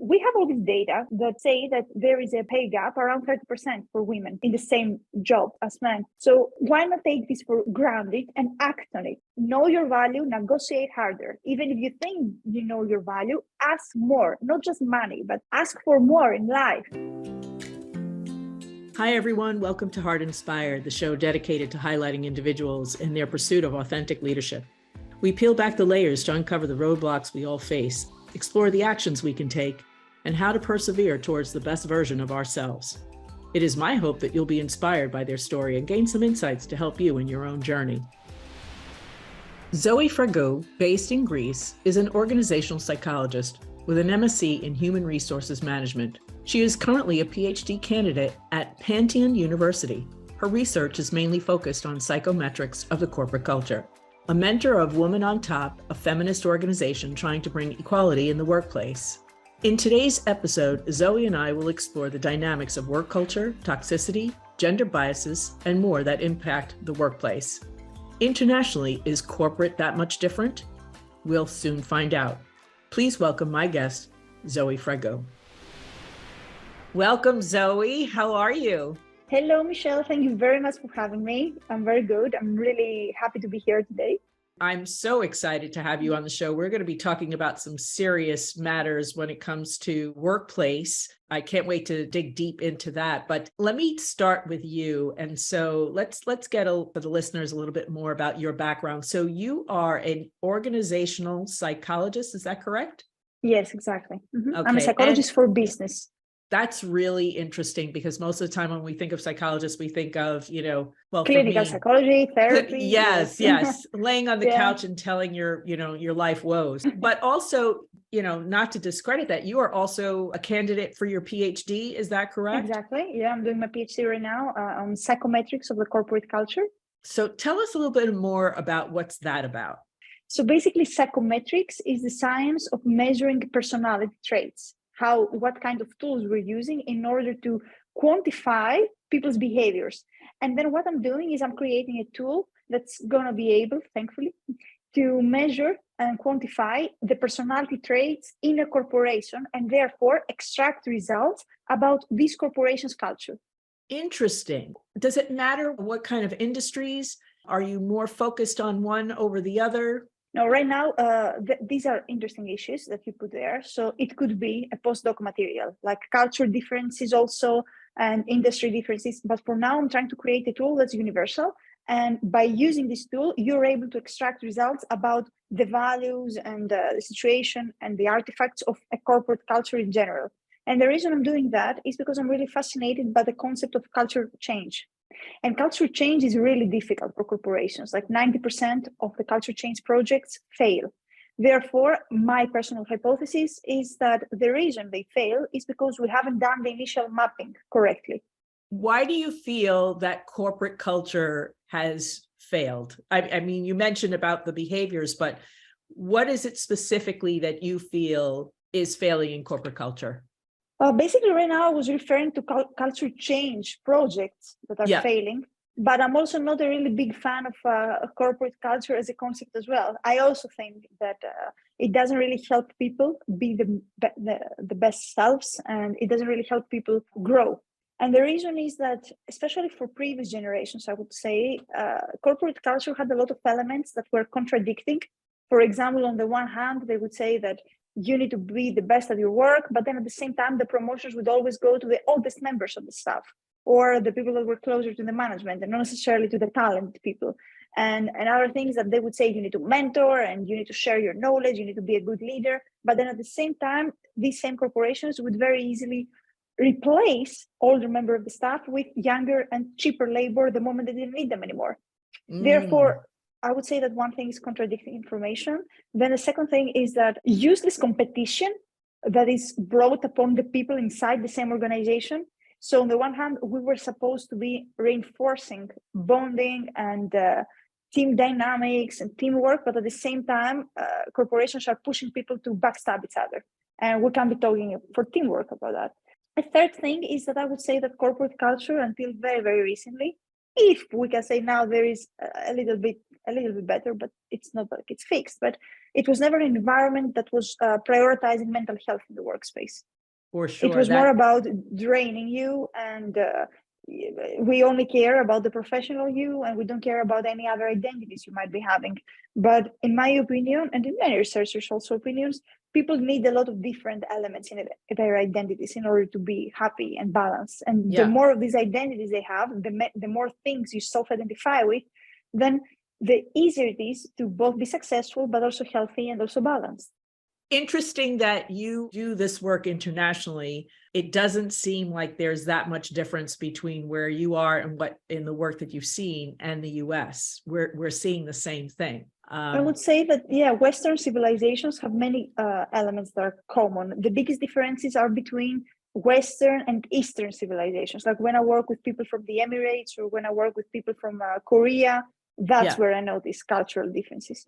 we have all this data that say that there is a pay gap around 30% for women in the same job as men. So why not take this for granted and act on it? Know your value, negotiate harder. Even if you think you know your value, ask more, not just money, but ask for more in life. Hi, everyone. Welcome to Hart Inspired, the show dedicated to highlighting individuals in their pursuit of authentic leadership. We peel back the layers to uncover the roadblocks we all face, explore the actions we can take, and how to persevere towards the best version of ourselves. It is my hope that you'll be inspired by their story and gain some insights to help you in your own journey. Zoe Fragou, based in Greece, is an organizational psychologist with an MSc in Human Resources Management. She is currently a PhD candidate at Panteion University. Her research is mainly focused on psychometrics of the corporate culture. A mentor of Women on Top, a feminist organization trying to bring equality in the workplace. In today's episode, Zoe and I will explore the dynamics of work culture, toxicity, gender biases, and more that impact the workplace. Internationally, is corporate that much different? We'll soon find out. Please welcome my guest, Zoe Fragou. Welcome, Zoe. How are you? Hello, Michelle. Thank you very much for having me. I'm very good. I'm really happy to be here today. I'm so excited to have you on the show. We're going to be talking about some serious matters when it comes to workplace. I can't wait to dig deep into that. But let me start with you. And so let's get for the listeners a little bit more about your background. So you are an organizational psychologist, is that correct? Yes, exactly. Mm-hmm. Okay. I'm a psychologist for business. That's really interesting because most of the time when we think of psychologists, we think of, clinical psychology, therapy. Yes. Laying on the couch and telling your life woes. But also, not to discredit that, you are also a candidate for your PhD. Is that correct? Exactly. Yeah, I'm doing my PhD right now on psychometrics of the corporate culture. So tell us a little bit more about what's that about. So basically, psychometrics is the science of measuring personality traits. What kind of tools we're using in order to quantify people's behaviors. And then what I'm doing is I'm creating a tool that's going to be able, thankfully, to measure and quantify the personality traits in a corporation and therefore extract results about this corporation's culture. Interesting. Does it matter what kind of industries? Are you more focused on one over the other? No, right now, these are interesting issues that you put there. So it could be a postdoc material, like culture differences also and industry differences. But for now, I'm trying to create a tool that's universal. And by using this tool, you're able to extract results about the values and the situation and the artifacts of a corporate culture in general. And the reason I'm doing that is because I'm really fascinated by the concept of culture change. And culture change is really difficult for corporations. Like 90% of the culture change projects fail. Therefore, my personal hypothesis is that the reason they fail is because we haven't done the initial mapping correctly. Why do you feel that corporate culture has failed? I mean, you mentioned about the behaviors, but what is it specifically that you feel is failing in corporate culture? Basically, right now, I was referring to culture change projects that are failing, but I'm also not a really big fan of corporate culture as a concept as well. I also think that it doesn't really help people be the best selves, and it doesn't really help people grow. And the reason is that, especially for previous generations, I would say, corporate culture had a lot of elements that were contradicting. For example, on the one hand, they would say that you need to be the best at your work, but then at the same time, the promotions would always go to the oldest members of the staff or the people that were closer to the management and not necessarily to the talented people. And other things that they would say, you need to mentor and you need to share your knowledge, you need to be a good leader. But then at the same time, these same corporations would very easily replace older members of the staff with younger and cheaper labor the moment they didn't need them anymore. Therefore, I would say that one thing is contradicting information. Then the second thing is that useless competition that is brought upon the people inside the same organization. So on the one hand, we were supposed to be reinforcing bonding and team dynamics and teamwork, but at the same time, corporations are pushing people to backstab each other. And we can't be talking for teamwork about that. A third thing is that I would say that corporate culture, until very, very recently, if we can say now there is a little bit better, but it's not like it's fixed, but it was never an environment that was prioritizing mental health in the workspace. For sure. It was more about draining you, and we only care about the professional you, and we don't care about any other identities you might be having. But in my opinion, and in many researchers also opinions, people need a lot of different elements in their identities in order to be happy and balanced. And the more of these identities they have, the more things you self-identify with, then the easier it is to both be successful, but also healthy and also balanced. Interesting that you do this work internationally. It doesn't seem like there's that much difference between where you are and what in the work that you've seen and the US. We're seeing the same thing. I would say that, Western civilizations have many elements that are common. The biggest differences are between Western and Eastern civilizations. Like when I work with people from the Emirates or when I work with people from Korea, that's where I notice cultural differences.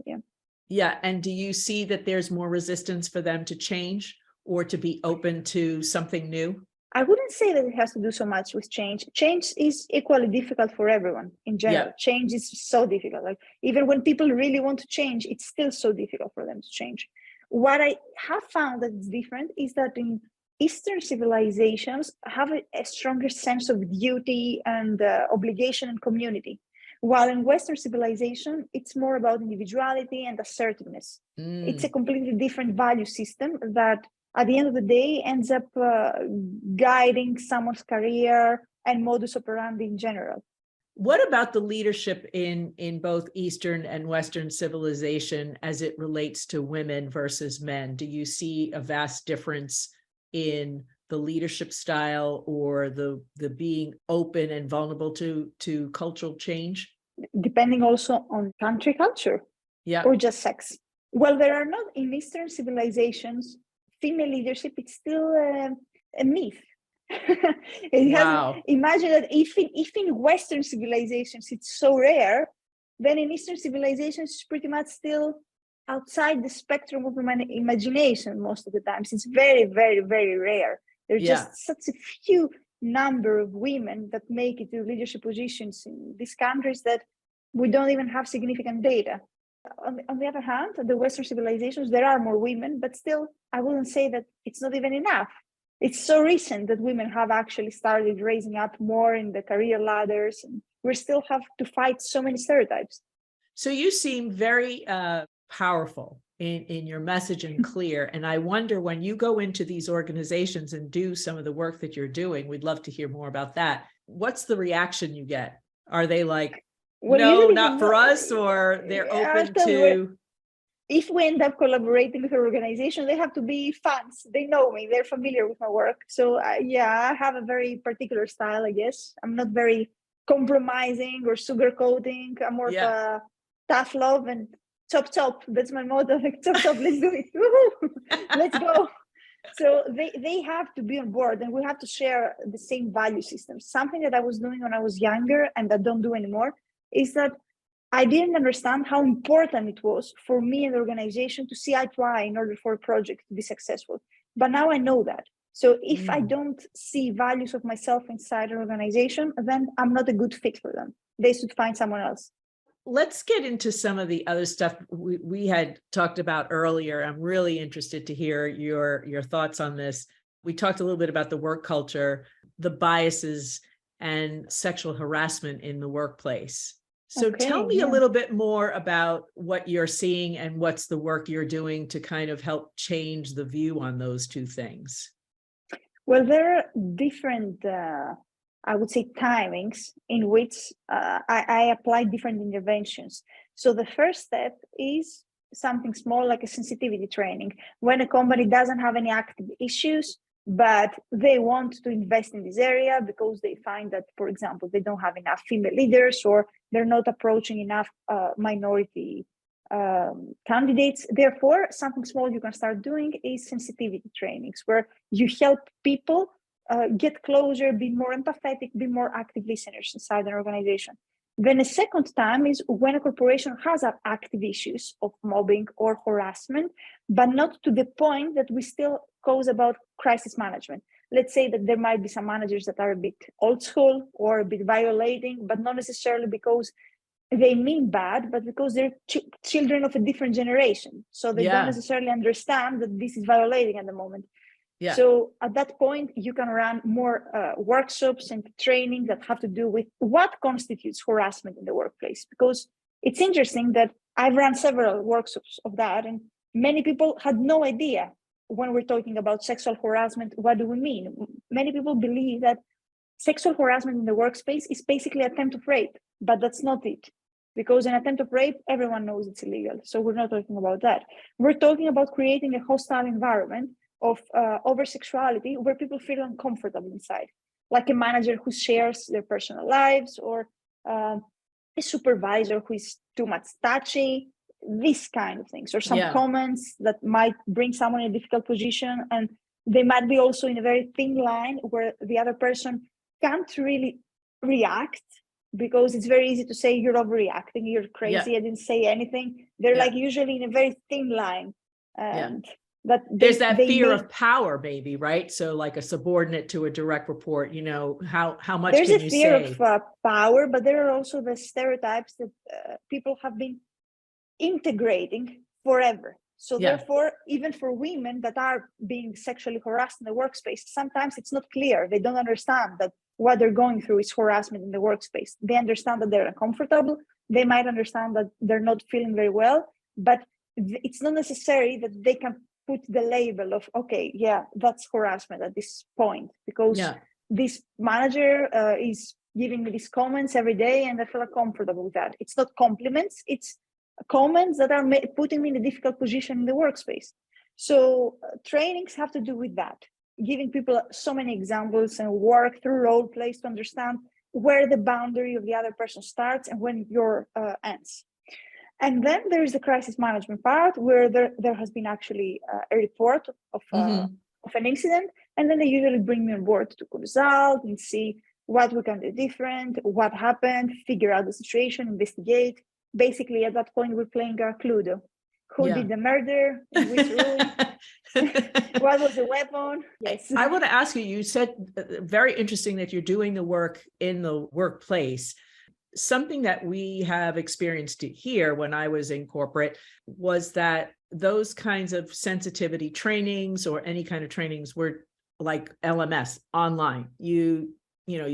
Yeah. And do you see that there's more resistance for them to change or to be open to something new? I wouldn't say that it has to do so much with change. Change is equally difficult for everyone in general. Change is so difficult. Like even when people really want to change, it's still so difficult for them to change. What I have found that is different is that in Eastern civilizations have a stronger sense of duty and obligation and community. While in Western civilization, it's more about individuality and assertiveness. It's a completely different value system that at the end of the day ends up guiding someone's career and modus operandi in general. What about the leadership in both Eastern and Western civilization as it relates to women versus men? Do you see a vast difference in the leadership style or the being open and vulnerable to cultural change? Depending also on country culture or just sex. Well, there are not in Eastern civilizations, female leadership, it's still a myth. Imagine that if in Western civilizations it's so rare, then in Eastern civilizations it's pretty much still outside the spectrum of imagination most of the times. It's very, very, very rare. There's just such a few number of women that make it to leadership positions in these countries that we don't even have significant data. On the other hand, the Western civilizations, there are more women, but still, I wouldn't say that it's not even enough. It's so recent that women have actually started raising up more in the career ladders, and we still have to fight so many stereotypes. So you seem very powerful in your message and clear. And I wonder when you go into these organizations and do some of the work that you're doing, we'd love to hear more about that. What's the reaction you get? Are they like, no, not for us, or they're open to... If we end up collaborating with an organization, they have to be fans. They know me, they're familiar with my work. So I have a very particular style, I guess. I'm not very compromising or sugarcoating. I'm more of a tough love and chop. That's my motto. Like chop, let's do it. Woohoo! Let's go. So they have to be on board, and we have to share the same value system. Something that I was doing when I was younger and I don't do anymore is that I didn't understand how important it was for me and the organization to see eye to eye in order for a project to be successful. But now I know that. So if I don't see values of myself inside an organization, then I'm not a good fit for them. They should find someone else. Let's get into some of the other stuff we had talked about earlier. I'm really interested to hear your thoughts on this. We talked a little bit about the work culture, the biases, and sexual harassment in the workplace. So tell me a little bit more about what you're seeing and what's the work you're doing to kind of help change the view on those two things. Well, there are different, I would say, timings in which I apply different interventions. So the first step is something small like a sensitivity training. When a company doesn't have any active issues, but they want to invest in this area because they find that, for example, they don't have enough female leaders or they're not approaching enough minority candidates. Therefore, something small you can start doing is sensitivity trainings, where you help people get closer, be more empathetic, be more active listeners inside an organization. Then a second time is when a corporation has active issues of mobbing or harassment, but not to the point that we still cause about crisis management. Let's say that there might be some managers that are a bit old school or a bit violating, but not necessarily because they mean bad, but because they're children of a different generation. So they don't necessarily understand that this is violating at the moment. Yeah. So at that point, you can run more workshops and training that have to do with what constitutes harassment in the workplace. Because it's interesting that I've run several workshops of that, and many people had no idea when we're talking about sexual harassment, what do we mean? Many people believe that sexual harassment in the workspace is basically an attempt of rape, but that's not it. Because an attempt of rape, everyone knows it's illegal. So we're not talking about that. We're talking about creating a hostile environment of over-sexuality where people feel uncomfortable inside, like a manager who shares their personal lives, or a supervisor who is too much touchy, these kind of things, or some comments that might bring someone in a difficult position. And they might be also in a very thin line where the other person can't really react, because it's very easy to say you're overreacting, you're crazy, I didn't say anything. They're like usually in a very thin line. And that there's that fear of power, maybe, right? So like a subordinate to a direct report, you know, how much there's can a you fear say? of power, but there are also the stereotypes that people have been integrating forever. So therefore, even for women that are being sexually harassed in the workspace, sometimes it's not clear. They don't understand that what they're going through is harassment in the workspace. They understand that they're uncomfortable. They might understand that they're not feeling very well, but it's not necessary that they can put the label of, okay, yeah, that's harassment at this point, because this manager is giving me these comments every day and I feel uncomfortable with that. It's not compliments, it's comments that are putting me in a difficult position in the workspace. So trainings have to do with that, giving people so many examples and work through role plays to understand where the boundary of the other person starts and when your ends. And then there is the crisis management part, where there has been actually a report of an incident, and then they usually bring me on board to consult and see what we can do different, what happened, figure out the situation, investigate. Basically, at that point, we're playing Cluedo. Who did the murder? In which room? What was the weapon? Yes. I want to ask you, you said very interesting that you're doing the work in the workplace. Something that we have experienced here when I was in corporate was that those kinds of sensitivity trainings or any kind of trainings were like LMS online. You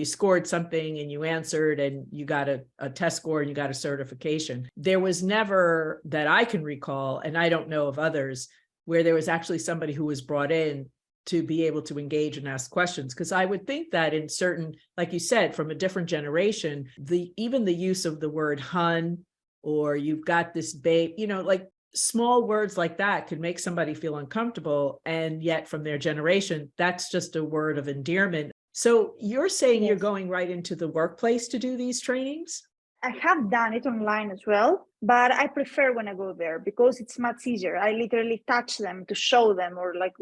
scored something and you answered and you got a test score and you got a certification. There was never, that I can recall, and I don't know of others, where there was actually somebody who was brought in to be able to engage and ask questions. Because I would think that in certain, like you said, from a different generation, even the use of the word hun, or you've got this babe, like small words like that could make somebody feel uncomfortable. And yet from their generation, that's just a word of endearment. So you're saying you're going right into the workplace to do these trainings? I have done it online as well, but I prefer when I go there because it's much easier. I literally touch them to show them, or like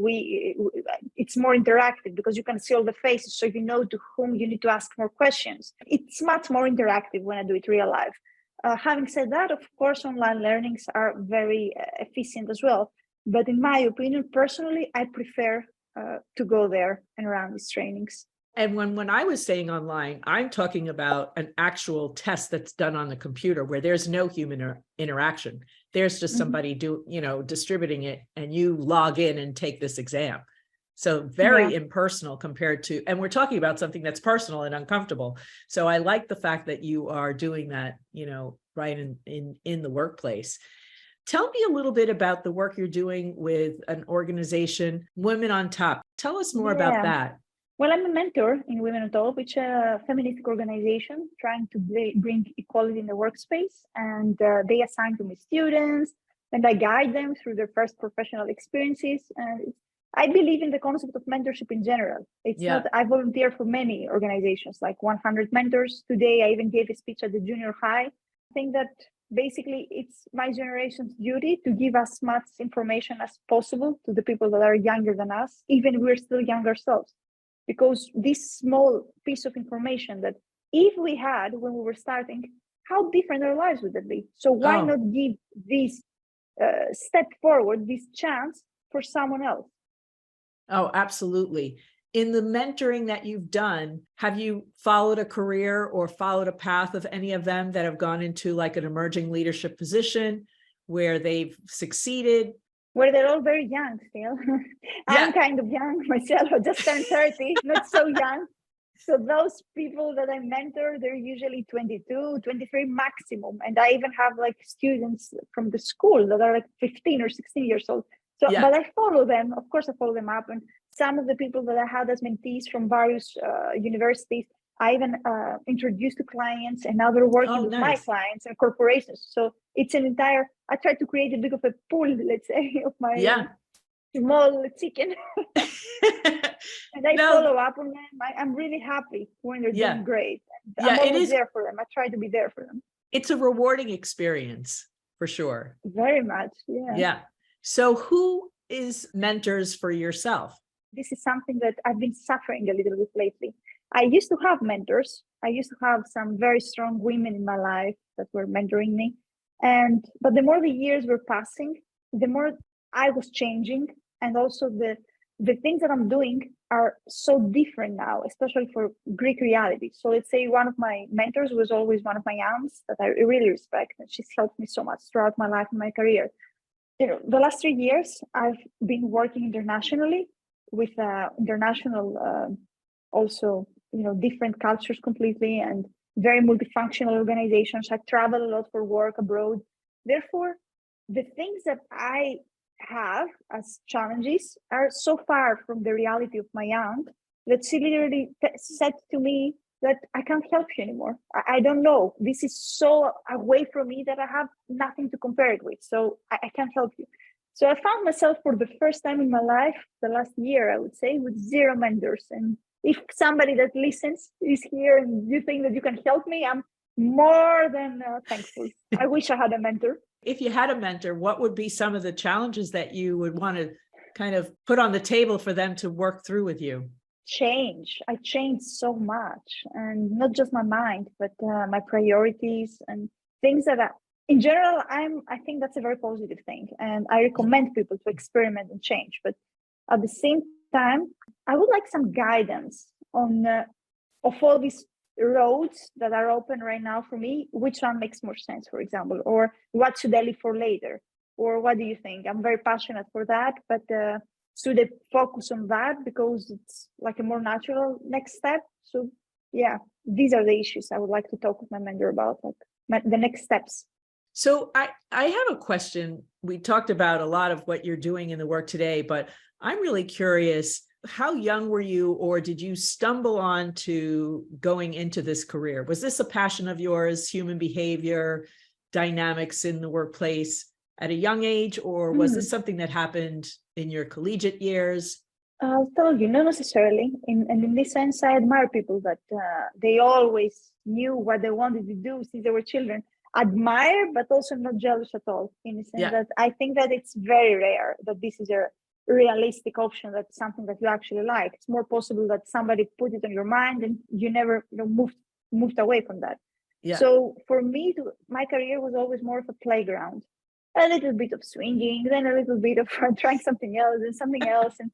it's more interactive because you can see all the faces. So you know to whom you need to ask more questions. It's much more interactive when I do it real life. Having said that, of course, online learnings are very efficient as well. But in my opinion, personally, I prefer to go there and run these trainings. And when I was saying online, I'm talking about an actual test that's done on the computer where there's no human interaction. There's just somebody distributing it, and you log in and take this exam. So very impersonal compared to, and we're talking about something that's personal and uncomfortable. So I like the fact that you are doing that, right in the workplace. Tell me a little bit about the work you're doing with an organization, Women on Top. Tell us more about that. Well, I'm a mentor in Women on Top, which is a feminist organization trying to bring equality in the workspace. And they assign to me students, and I guide them through their first professional experiences. And I believe in the concept of mentorship in general. It's not, I volunteer for many organizations, like 100 mentors. Today, I even gave a speech at the junior high. I think that basically it's my generation's duty to give as much information as possible to the people that are younger than us, even if we're still young ourselves. Because this small piece of information that if we had when we were starting, how different our lives would it be? So why not give this step forward, this chance for someone else? Oh, absolutely. In the mentoring that you've done, have you followed a career or followed a path of any of them that have gone into like an emerging leadership position where they've succeeded? where they're all very young still. I'm kind of young myself. I just turned 30, not so young. So those people that I mentor, they're usually 22, 23 maximum. And I even have like students from the school that are like 15 or 16 years old. So, but I follow them. Of course, I follow them up. And some of the people that I had as mentees from various universities, I even introduced to clients, and now they're working with my clients and corporations. So it's an entire, I try to create a bit of a pool, let's say, of my small chicken. And I follow up on them. I'm really happy when they're doing great. And I'm always there for them. I try to be there for them. It's a rewarding experience for sure. Very much. Yeah. So who is mentors for yourself? This is something that I've been suffering a little bit lately. I used to have mentors. I used to have some very strong women in my life that were mentoring me. But the more the years were passing, the more I was changing. And also the things that I'm doing are so different now, especially for Greek reality. So let's say one of my mentors was always one of my aunts that I really respect. And she's helped me so much throughout my life and my career. The last 3 years, I've been working internationally with international, also, different cultures completely, and very multifunctional organizations. I travel a lot for work abroad. Therefore, the things that I have as challenges are so far from the reality of my aunt that she literally said to me that I can't help you anymore. I don't know. This is so away from me that I have nothing to compare it with. So I can't help you. So I found myself for the first time in my life, the last year, I would say, with 0 mentors. And if somebody that listens is here and you think that you can help me, I'm more than thankful. I wish I had a mentor. If you had a mentor, what would be some of the challenges that you would want to kind of put on the table for them to work through with you? Change. I changed so much, and not just my mind, but my priorities and things that in general, I think that's a very positive thing. And I recommend people to experiment and change. But at the same time, I would like some guidance on of all these roads that are open right now for me, which one makes more sense, for example, or what should I leave for later? Or what do you think? I'm very passionate for that, but should I focus on that because it's like a more natural next step? So yeah, these are the issues I would like to talk with my mentor about, like the next steps. So I have a question. We talked about a lot of what you're doing in the work today, but I'm really curious, how young were you, or did you stumble on to going into this career? Was this a passion of yours, human behavior, dynamics in the workplace at a young age, or was this something that happened in your collegiate years? I'll tell you, not necessarily. In this sense, I admire people that they always knew what they wanted to do since they were children. Admire, but also not jealous at all, in the sense that I think that it's very rare that this is a realistic option, that's something that you actually like. It's more possible that somebody put it on your mind and you never moved away from that. So for me, my career was always more of a playground. A little bit of swinging, then a little bit of trying something else and something else, and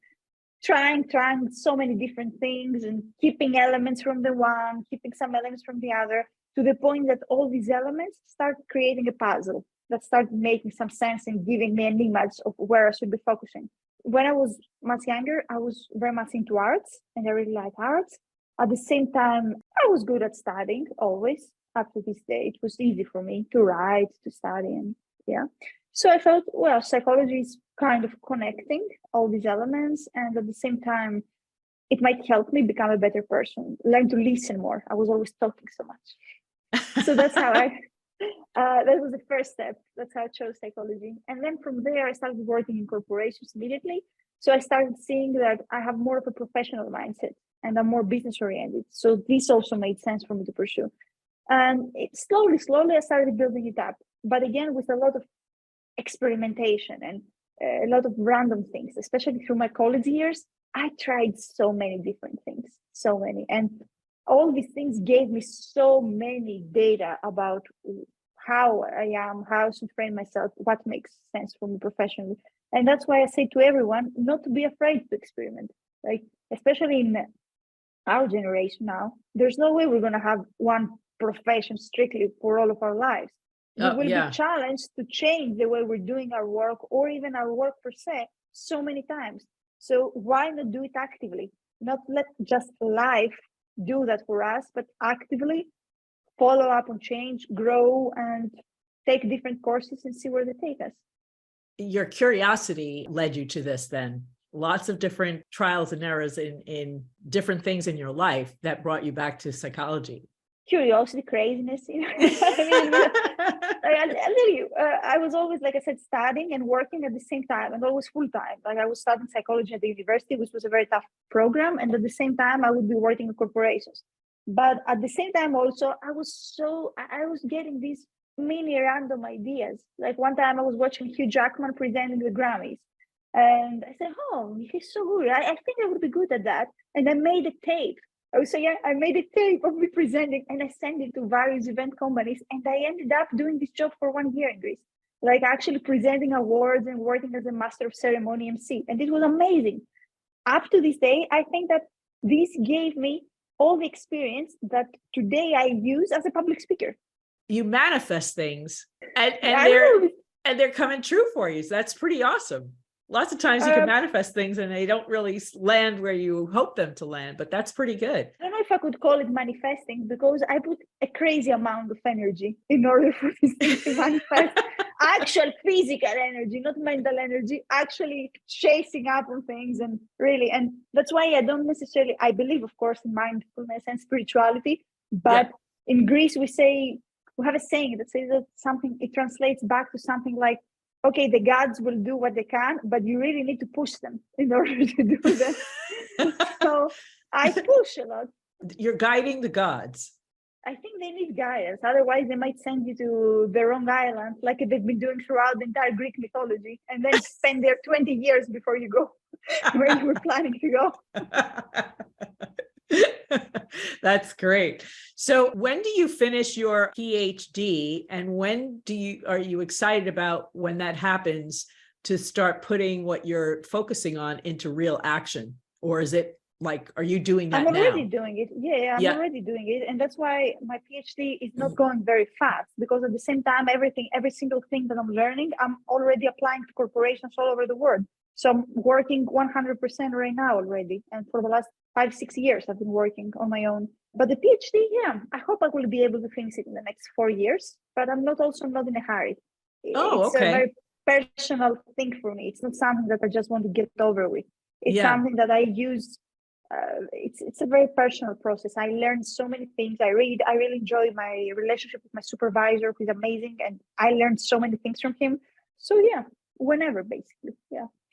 trying so many different things, and keeping elements from the one, keeping some elements from the other, to the point that all these elements start creating a puzzle that started making some sense and giving me an image of where I should be focusing. When I was much younger, I was very much into arts, and I really like arts. At the same time, I was good at studying, always. Up to this day, it was easy for me to write, to study, and so I felt, well, psychology is kind of connecting all these elements, and at the same time, it might help me become a better person, learn to listen more. I was always talking so much. So that's how that was the first step. That's how I chose psychology. And then from there, I started working in corporations immediately. So I started seeing that I have more of a professional mindset and I'm more business oriented. So this also made sense for me to pursue. And slowly, I started building it up. But again, with a lot of experimentation and a lot of random things, especially through my college years, I tried so many different things, so many. And all these things gave me so many data about how I am, how I should frame myself, what makes sense for me professionally. And that's why I say to everyone not to be afraid to experiment. Like, especially in our generation now, there's no way we're going to have one profession strictly for all of our lives. We will be challenged to change the way we're doing our work or even our work per se so many times. So why not do it actively? Not let just life do that for us, but actively follow up on change, grow, and take different courses and see where they take us. Your curiosity led you to this then. Lots of different trials and errors in different things in your life that brought you back to psychology. Curiosity, craziness, I'll tell you, I was always, like I said, studying and working at the same time, and always full time. Like I was studying psychology at the university, which was a very tough program, and at the same time I would be working in corporations. But at the same time also, I was getting these mini random ideas. Like one time I was watching Hugh Jackman presenting the Grammys, and I said, oh, he's so good, I think I would be good at that. And I made a tape. I was saying, I made a tape of me presenting, and I sent it to various event companies, and I ended up doing this job for 1 year in Greece, like actually presenting awards and working as a master of ceremony MC. And it was amazing. Up to this day, I think that this gave me all the experience that today I use as a public speaker. You manifest things and they're coming true for you. So that's pretty awesome. Lots of times you can manifest things and they don't really land where you hope them to land, but that's pretty good. I don't know if I could call it manifesting, because I put a crazy amount of energy in order for this thing to manifest. Actual physical energy, not mental energy, actually chasing up on things, and really, and that's why I believe, of course, in mindfulness and spirituality, but in Greece we have a saying that says that it translates back to something like, okay, the gods will do what they can, but you really need to push them in order to do that. So I push a lot. You're guiding the gods. I think they need guidance. Otherwise, they might send you to the wrong island, like they've been doing throughout the entire Greek mythology, and then spend there 20 years before you go where you were planning to go. That's great. So when do you finish your PhD, and are you excited about when that happens to start putting what you're focusing on into real action? Or is it like, are you doing that now? I'm already doing it. I'm already doing it. And that's why my PhD is not going very fast, because at the same time, every single thing that I'm learning, I'm already applying to corporations all over the world. So I'm working 100% right now already. And for the last 5-6 years, I've been working on my own. But the PhD, I hope I will be able to finish it in the next 4 years, but I'm not in a hurry. It's a very personal thing for me. It's not something that I just want to get over with. It's something that I use. It's a very personal process. I learned so many things. I really enjoy my relationship with my supervisor, who's amazing, and I learned so many things from him. So whenever, basically,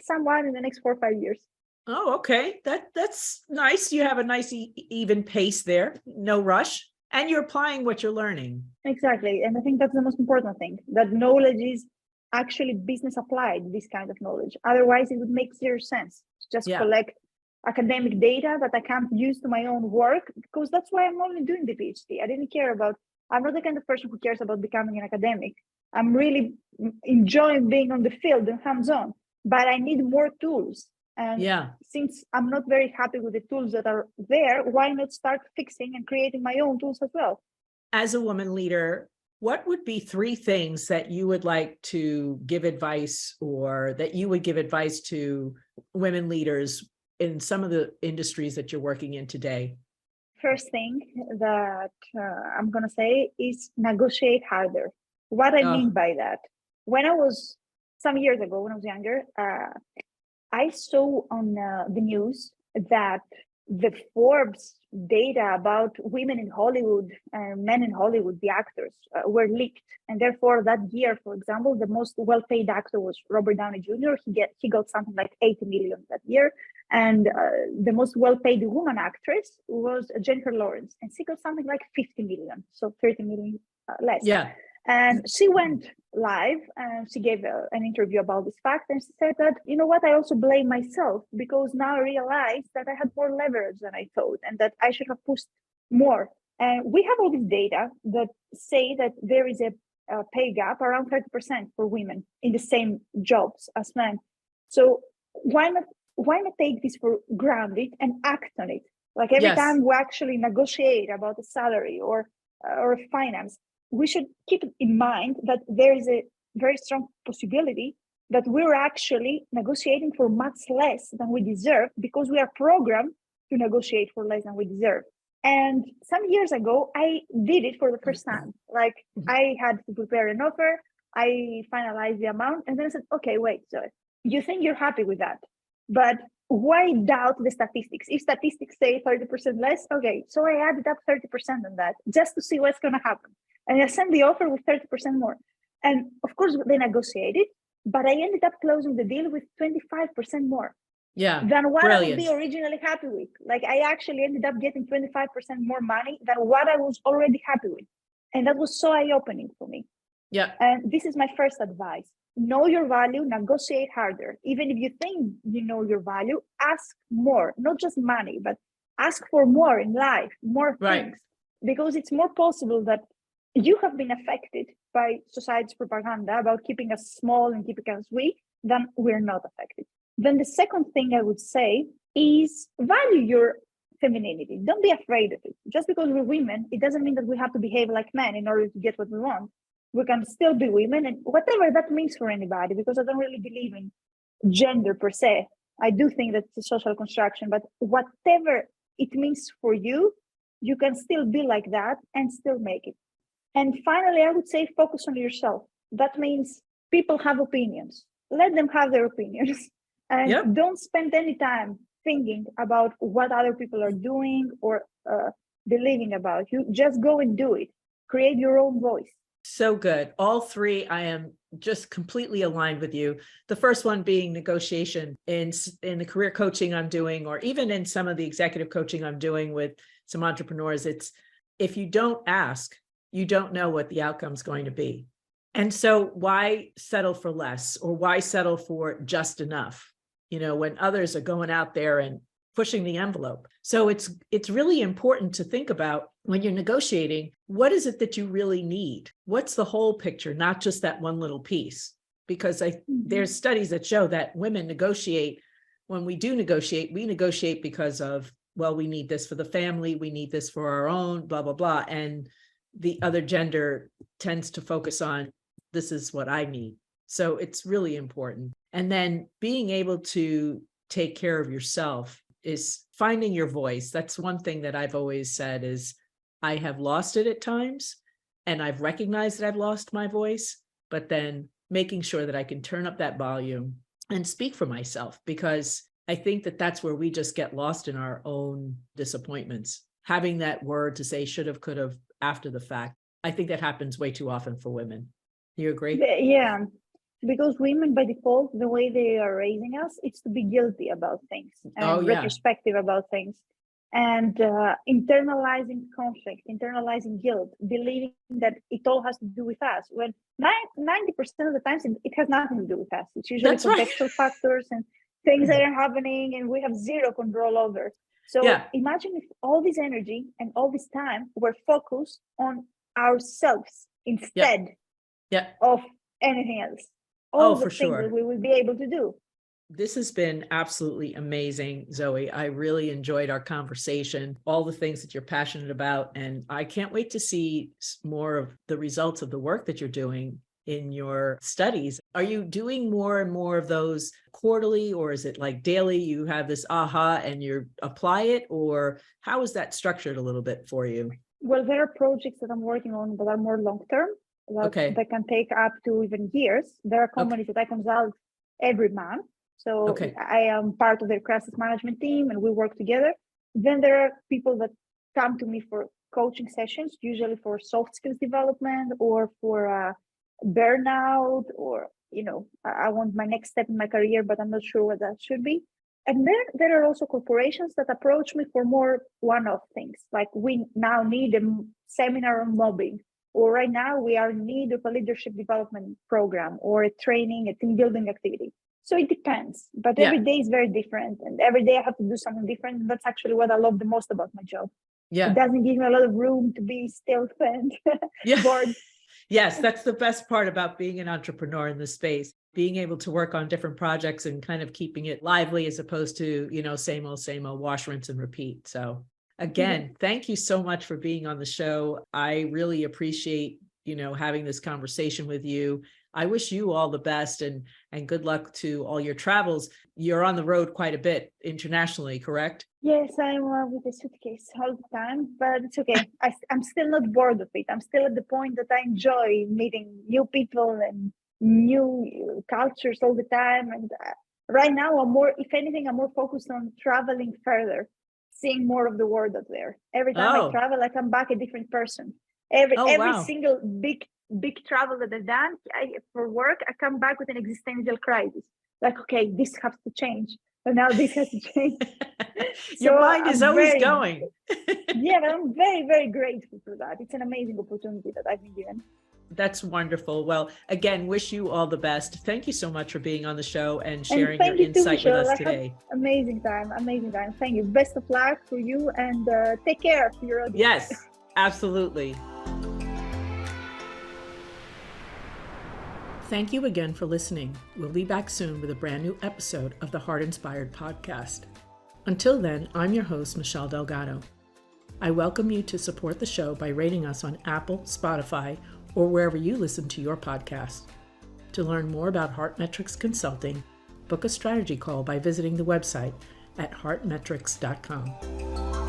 someone in the next 4 or 5 years. Oh, okay. That's nice. You have a nice even pace there, no rush, and you're applying what you're learning. Exactly. And I think that's the most important thing, that knowledge is actually business applied, this kind of knowledge. Otherwise, it would make zero sense. Just collect academic data that I can't use to my own work, because that's why I'm only doing the PhD. I'm not the kind of person who cares about becoming an academic. I'm really enjoying being on the field and hands-on, but I need more tools. And since I'm not very happy with the tools that are there, why not start fixing and creating my own tools as well? As a woman leader, what would be 3 things that you would like to give advice, or that you would give advice to women leaders in some of the industries that you're working in today? First thing that I'm going to say is negotiate harder. What I mean by that, some years ago, when I was younger, I saw on the news that the Forbes data about women in Hollywood and men in Hollywood, the actors, were leaked. And therefore, that year, for example, the most well-paid actor was Robert Downey Jr. He got something like 80 million that year. And the most well-paid woman actress was Jennifer Lawrence, and she got something like 50 million, so 30 million less. Yeah. And she went live and she gave an interview about this fact. And she said that, you know what, I also blame myself, because now I realized that I had more leverage than I thought, and that I should have pushed more. And we have all this data that say that there is a pay gap around 30% for women in the same jobs as men. So why not take this for granted and act on it? Like every time we actually negotiate about a salary or finance, we should keep in mind that there is a very strong possibility that we're actually negotiating for much less than we deserve because we are programmed to negotiate for less than we deserve. And some years ago, I did it for the first time. Like I had to prepare an offer, I finalized the amount, and then I said, okay, wait, so you think you're happy with that, but why doubt the statistics? If statistics say 30% less, okay, so I added up 30% on that just to see what's going to happen. And I sent the offer with 30% more. And of course, they negotiated, but I ended up closing the deal with 25% more than what I would be originally happy with. Like I actually ended up getting 25% more money than what I was already happy with. And that was so eye-opening for me. Yeah. And this is my first advice. Know your value, negotiate harder. Even if you think you know your value, ask more, not just money, but ask for more in life, more things. Because it's more possible that you have been affected by society's propaganda about keeping us small and keeping us weak than we're not affected. Then the second thing I would say is value your femininity. Don't be afraid of it. Just because we're women, it doesn't mean that we have to behave like men in order to get what we want. We can still be women, and whatever that means for anybody, because I don't really believe in gender per se. I do think that it's a social construction, but whatever it means for you, you can still be like that and still make it. And finally, I would say focus on yourself. That means people have opinions. Let them have their opinions. And don't spend any time thinking about what other people are doing or believing about you. Just go and do it. Create your own voice. So good. All three, I am just completely aligned with you. The first one being negotiation in the career coaching I'm doing, or even in some of the executive coaching I'm doing with some entrepreneurs. It's if you don't ask, you don't know what the outcome's going to be. And so why settle for less, or why settle for just enough, when others are going out there and pushing the envelope? So it's really important to think about when you're negotiating, what is it that you really need? What's the whole picture, not just that one little piece? Because there's studies that show that women negotiate. When we do negotiate, we negotiate because of, well, we need this for the family, we need this for our own, blah, blah, blah. And the other gender tends to focus on, this is what I need. So it's really important. And then being able to take care of yourself is finding your voice. That's one thing that I've always said is I have lost it at times, and I've recognized that I've lost my voice, but then making sure that I can turn up that volume and speak for myself, because I think that that's where we just get lost in our own disappointments. Having that word to say should have, could have after the fact. I think that happens way too often for women. You agree? Yeah. Because women, by default, the way they are raising us, it's to be guilty about things and retrospective about things, and internalizing conflict, internalizing guilt, believing that it all has to do with us. When 90% of the times it has nothing to do with us. It's usually contextual factors and things that are happening, and we have zero control over. So imagine if all this energy and all this time were focused on ourselves instead of anything else. All the things that we will be able to do. This has been absolutely amazing, Zoe. I really enjoyed our conversation, all the things that you're passionate about, and I can't wait to see more of the results of the work that you're doing in your studies. Are you doing more and more of those quarterly, or is it like daily? You have this aha and you apply it, or how is that structured a little bit for you? Well, there are projects that I'm working on that are more long-term. That can take up to even years. There are companies that I consult every month. So I am part of their crisis management team and we work together. Then there are people that come to me for coaching sessions, usually for soft skills development or for burnout, or, I want my next step in my career, but I'm not sure what that should be. And then there are also corporations that approach me for more one-off things. Like we now need a seminar on mobbing, or right now we are in need of a leadership development program or a training, a team building activity. So it depends, but every day is very different, and every day I have to do something different. And that's actually what I love the most about my job. It doesn't give me a lot of room to be still and bored. Yes, that's the best part about being an entrepreneur in this space, being able to work on different projects and kind of keeping it lively as opposed to, same old, wash, rinse, and repeat. So again, thank you so much for being on the show. I really appreciate having this conversation with you. I wish you all the best and good luck to all your travels. You're on the road quite a bit internationally, correct? Yes, I'm with a suitcase all the time, but it's okay. I'm still not bored of it. I'm still at the point that I enjoy meeting new people and new cultures all the time. And right now, if anything, I'm more focused on traveling further, seeing more of the world out there. Every time I travel, I come back a different person. Every single big travel that I've done for work, I come back with an existential crisis. Like, okay, this has to change. But now this has to change. Your mind is always going. Yeah, but I'm very, very grateful for that. It's an amazing opportunity that I've been given. That's wonderful. Well, again, wish you all the best. Thank you so much for being on the show and sharing your insight with us today. Amazing time. Thank you. Best of luck for you and take care of your audience. Yes, absolutely. Thank you again for listening. We'll be back soon with a brand new episode of the Hart Inspired podcast. Until then, I'm your host, Michelle Delgado. I welcome you to support the show by rating us on Apple, Spotify, or wherever you listen to your podcast. To learn more about Hart Metrics Consulting, book a strategy call by visiting the website at hartmetrics.com.